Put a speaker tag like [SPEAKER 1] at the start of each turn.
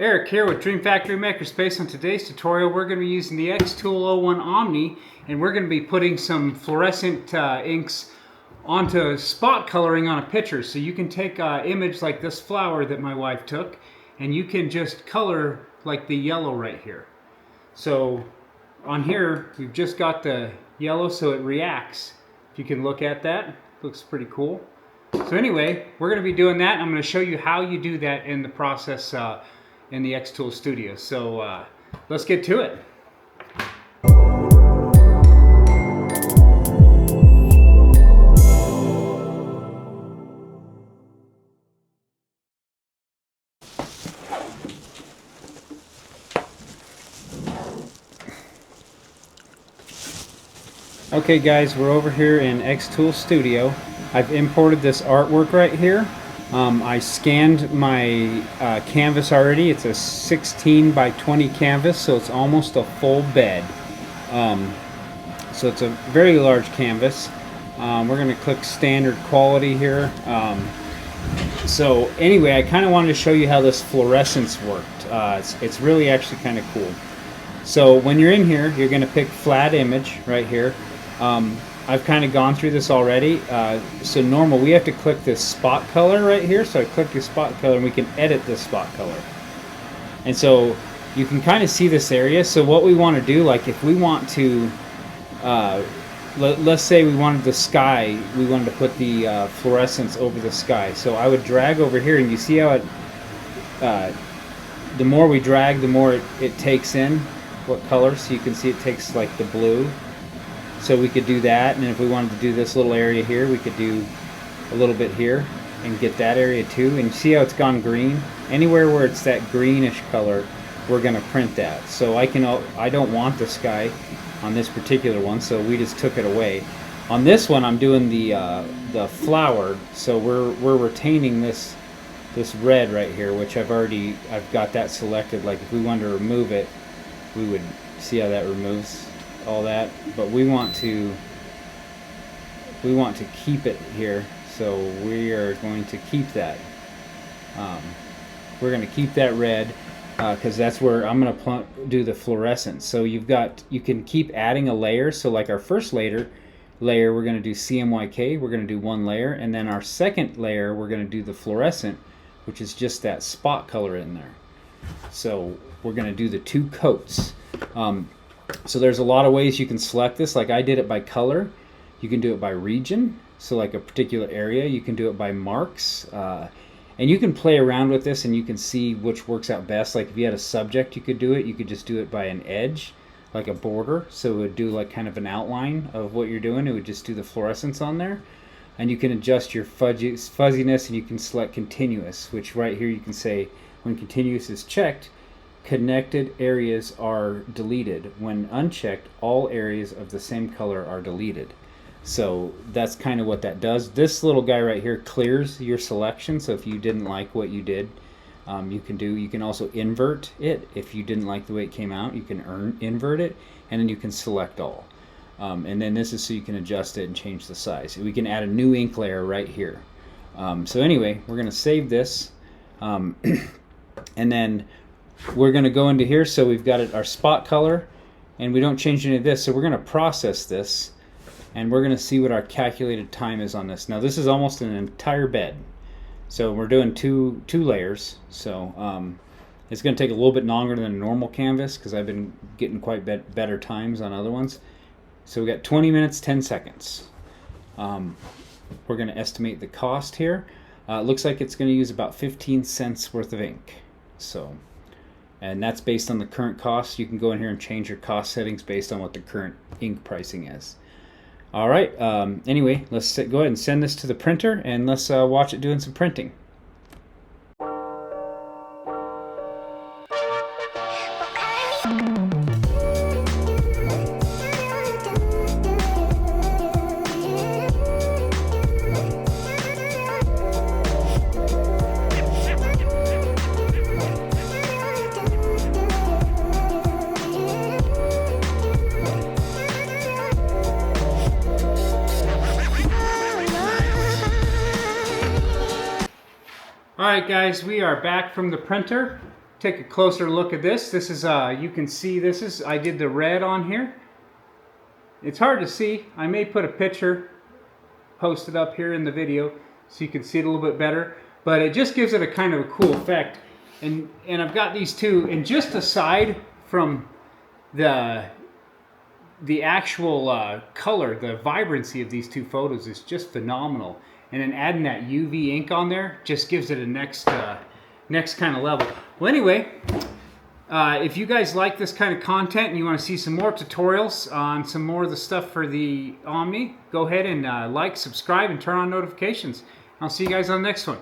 [SPEAKER 1] Eric here with Dream Factory Makerspace. On today's tutorial we're going to be using the xTool O1 Omni, and we're going to be putting some fluorescent inks onto spot coloring on a picture. So you can take an image like this flower that my wife took and you can just color like the yellow right here. So on here we've just got the yellow so it reacts. If you can look at that, looks pretty cool. So anyway, we're going to be doing that. I'm going to show you how you do that in the process in the xTool studio. So let's get to it. Okay guys, we're over here in xTool Studio. I've imported this artwork right here. I scanned my canvas already. It's a 16 by 20 canvas, so it's almost a full bed. So it's a very large canvas. We're going to click standard quality here. So anyway, I kind of wanted to show you how this fluorescence worked. It's really actually kind of cool. So when you're in here, you're going to pick flat image right here. I've kind of gone through this already. So normal, we have to click this spot color right here. So I click the spot color and we can edit this spot color. And so you can kind of see this area. So what we want to do, like if we want to, let's say we wanted the sky, we wanted to put the fluorescence over the sky. So I would drag over here and you see how it, the more we drag, the more it takes in what color. So you can see it takes like the blue. So we could do that, and if we wanted to do this little area here, we could do a little bit here and get that area too. And see how it's gone green? Anywhere where it's that greenish color, we're going to print that. So I don't want the sky on this particular one, so we just took it away. On this one, I'm doing the flower, so we're retaining this red right here, which I've got that selected. Like if we wanted to remove it, we would see how that removes all that, but we want to keep it here, so we are going to keep that. We're going to keep that red because that's where I'm going to do the fluorescence. So you can keep adding a layer. So like our first layer we're going to do CMYK, we're going to do one layer, and then our second layer we're going to do the fluorescent, which is just that spot color in there. So we're going to do the two coats. So there's a lot of ways you can select this. Like I did it by color. You can do it by region. So like a particular area, you can do it by marks. And you can play around with this and you can see which works out best. Like if you had a subject, you could do it. You could just do it by an edge, like a border. So it would do like kind of an outline of what you're doing. It would just do the fluorescence on there. And you can adjust your fuzziness, and you can select continuous, which right here you can say when continuous is checked, connected areas are deleted. When unchecked, all areas of the same color are deleted. So that's kind of what that does. This little guy right here clears your selection. So if you didn't like what you did, you can also invert it. If you didn't like the way it came out, you can invert it, and then you can select all. And then this is so you can adjust it and change the size. We can add a new ink layer right here. So anyway, we're going to save this, and then we're going to go into here. So we've got our spot color, and we don't change any of this. So we're going to process this, and we're going to see what our calculated time is on this. Now this is almost an entire bed. So we're doing two layers. So it's going to take a little bit longer than a normal canvas because I've been getting quite better times on other ones. So we got 20 minutes, 10 seconds. We're going to estimate the cost here. It looks like it's going to use about 15 cents worth of ink. So. And that's based on the current cost. You can go in here and change your cost settings based on what the current ink pricing is. All right. Anyway, let's go ahead and send this to the printer, and let's watch it doing some printing. Alright guys, we are back from the printer. take a closer look at this. This is, you can see this is, I did the red on here. It's hard to see. I may put a picture posted up here in the video so you can see it a little bit better. But it just gives it a kind of a cool effect. And I've got these two, and just aside from the actual color, the vibrancy of these two photos is just phenomenal. And then adding that UV ink on there just gives it a next kind of level. Well, anyway, if you guys like this kind of content and you want to see some more tutorials on some more of the stuff for the Omni, go ahead and like, subscribe, and turn on notifications. I'll see you guys on the next one.